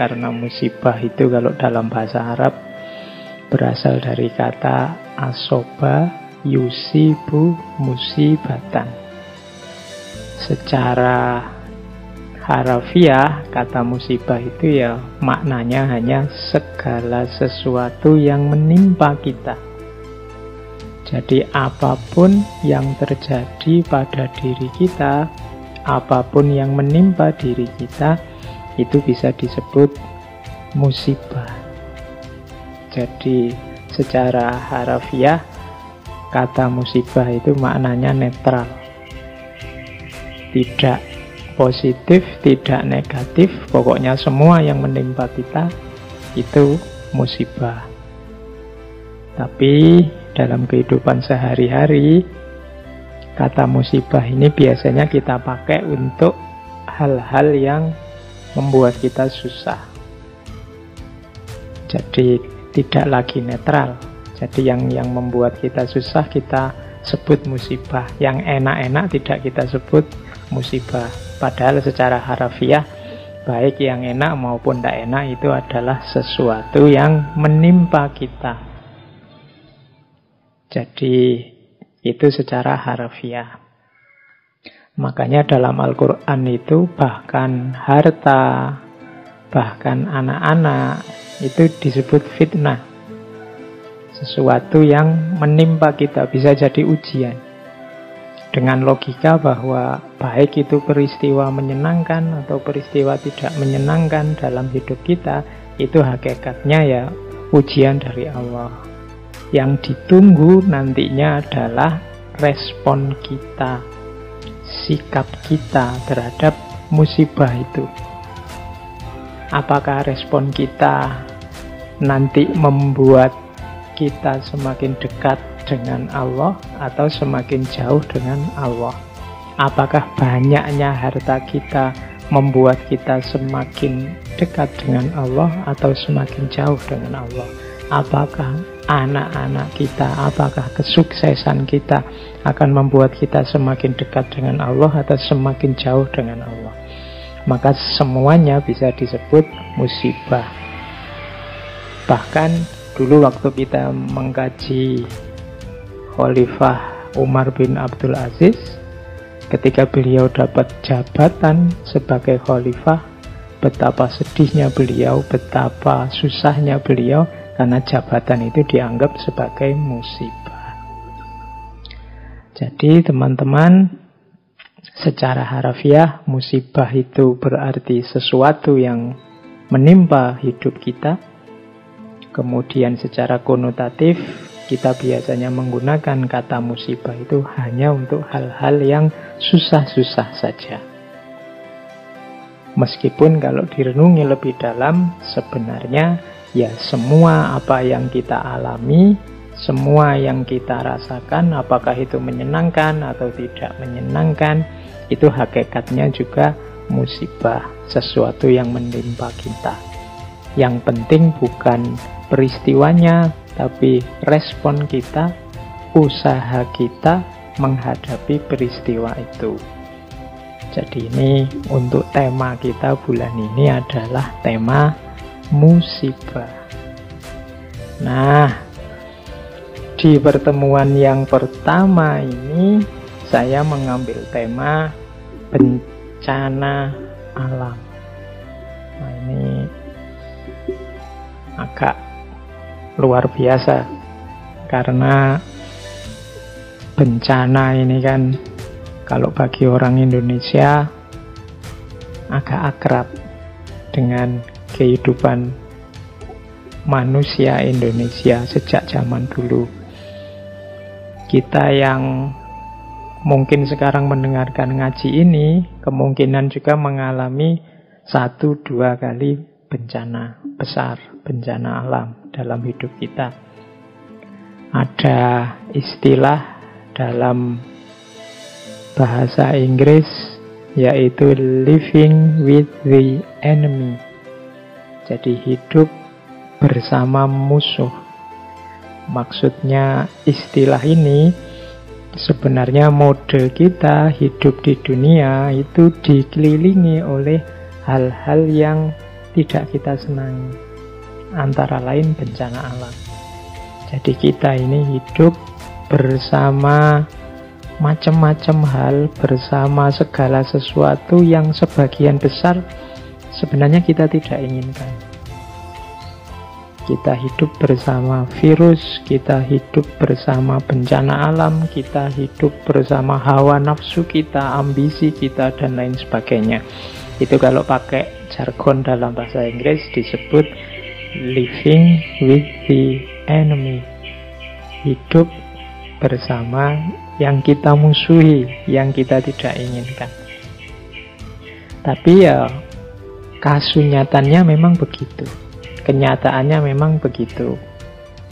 karena musibah itu kalau dalam bahasa Arab berasal dari kata asoba yusibu musibatan. Secara harafiah kata musibah itu ya maknanya hanya segala sesuatu yang menimpa kita. Jadi apapun yang terjadi pada diri kita, apapun yang menimpa diri kita, itu bisa disebut musibah. Jadi secara harafiah kata musibah itu maknanya netral. Tidak positif, tidak negatif, pokoknya semua yang menimpa kita itu musibah. Tapi dalam kehidupan sehari-hari, kata musibah ini biasanya kita pakai untuk hal-hal yang membuat kita susah. Jadi tidak lagi netral. Jadi yang membuat kita susah kita sebut musibah. Yang enak-enak tidak kita sebut musibah. Padahal secara harafiah, baik yang enak maupun tidak enak itu adalah sesuatu yang menimpa kita. Jadi itu secara harafiah. Makanya dalam Al-Quran itu bahkan harta, bahkan anak-anak itu disebut fitnah. Sesuatu yang menimpa kita, bisa jadi ujian. Dengan logika bahwa baik itu peristiwa menyenangkan atau peristiwa tidak menyenangkan dalam hidup kita, itu hakikatnya ya ujian dari Allah. Yang ditunggu nantinya adalah respon kita, sikap kita terhadap musibah itu. Apakah respon kita nanti membuat kita semakin dekat dengan Allah atau semakin jauh dengan Allah? Apakah banyaknya harta kita membuat kita semakin dekat dengan Allah atau semakin jauh dengan Allah? Apakah anak-anak kita, apakah kesuksesan kita akan membuat kita semakin dekat dengan Allah atau semakin jauh dengan Allah? Maka semuanya bisa disebut musibah. Bahkan dulu waktu kita mengkaji Khalifah Umar bin Abdul Aziz, ketika beliau dapat jabatan sebagai khalifah, betapa sedihnya beliau, betapa susahnya beliau, karena jabatan itu dianggap sebagai musibah. Jadi teman-teman, secara harafiah musibah itu berarti sesuatu yang menimpa hidup kita. Kemudian secara konotatif kita biasanya menggunakan kata musibah itu hanya untuk hal-hal yang susah-susah saja. Meskipun kalau direnungi lebih dalam, sebenarnya ya semua apa yang kita alami, semua yang kita rasakan, apakah itu menyenangkan atau tidak menyenangkan, itu hakikatnya juga musibah, sesuatu yang menimpa kita. Yang penting bukan peristiwanya, tapi respon kita, usaha kita menghadapi peristiwa itu. Jadi ini untuk tema kita bulan ini adalah tema musibah. Nah, di pertemuan yang pertama ini saya mengambil tema bencana alam. Nah, ini agak luar biasa karena bencana ini kan kalau bagi orang Indonesia agak akrab dengan kehidupan manusia Indonesia sejak zaman dulu. Kita yang mungkin sekarang mendengarkan ngaji ini kemungkinan juga mengalami 1-2 kali bencana besar, bencana alam dalam hidup kita. Ada istilah dalam bahasa Inggris yaitu living with the enemy. Jadi hidup bersama musuh. Maksudnya istilah ini sebenarnya mode kita hidup di dunia itu dikelilingi oleh hal-hal yang tidak kita senangi. Antara lain bencana alam. Jadi kita ini hidup bersama macam-macam hal, bersama segala sesuatu yang sebagian besar sebenarnya kita tidak inginkan. Kita hidup bersama virus, kita hidup bersama bencana alam, kita hidup bersama hawa nafsu kita, ambisi kita, dan lain sebagainya. Itu kalau pakai jargon dalam bahasa Inggris disebut living with the enemy. Hidup bersama yang kita musuhi, yang kita tidak inginkan. Tapi ya kasunyataannya memang begitu. Kenyataannya memang begitu.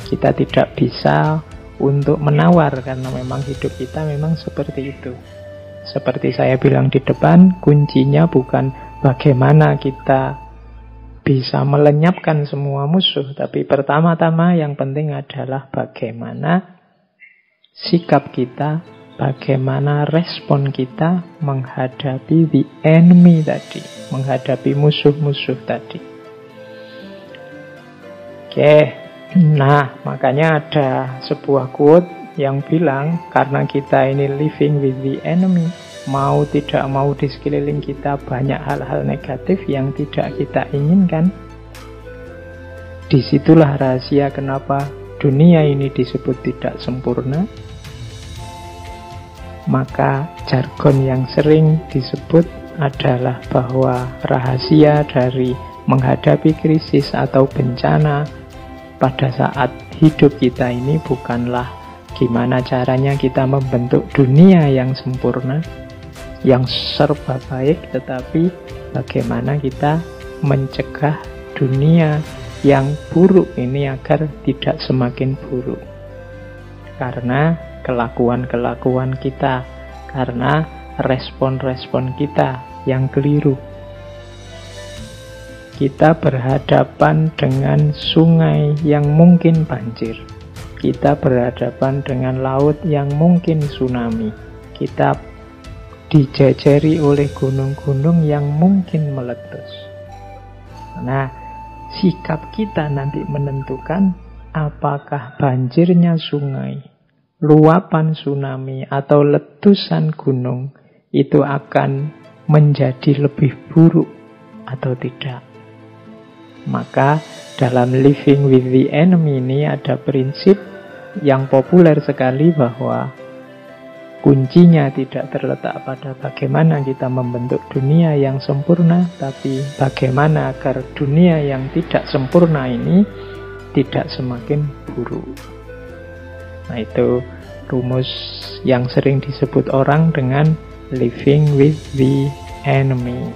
Kita tidak bisa untuk menawar karena memang hidup kita memang seperti itu. Seperti saya bilang di depan, kuncinya bukan bagaimana kita bisa melenyapkan semua musuh, tapi pertama-tama yang penting adalah bagaimana sikap kita, bagaimana respon kita menghadapi the enemy tadi, menghadapi musuh-musuh tadi. Oke, nah makanya ada sebuah quote yang bilang karena kita ini living with the enemy, mau tidak mau di sekeliling kita banyak hal-hal negatif yang tidak kita inginkan. Disitulah rahasia kenapa dunia ini disebut tidak sempurna. Maka jargon yang sering disebut adalah bahwa rahasia dari menghadapi krisis atau bencana pada saat hidup kita ini bukanlah gimana caranya kita membentuk dunia yang sempurna, yang serba baik, tetapi bagaimana kita mencegah dunia yang buruk ini agar tidak semakin buruk. Karena kelakuan-kelakuan kita, karena respon-respon kita yang keliru. Kita berhadapan dengan sungai yang mungkin banjir. Kita berhadapan dengan laut yang mungkin tsunami. Kita dijajari oleh gunung-gunung yang mungkin meletus. Nah, sikap kita nanti menentukan apakah banjirnya sungai, luapan tsunami, atau letusan gunung itu akan menjadi lebih buruk atau tidak. Maka dalam living with the enemy ini ada prinsip yang populer sekali bahwa kuncinya tidak terletak pada bagaimana kita membentuk dunia yang sempurna, tapi bagaimana agar dunia yang tidak sempurna ini tidak semakin buruk. Nah, itu rumus yang sering disebut orang dengan living with the enemy.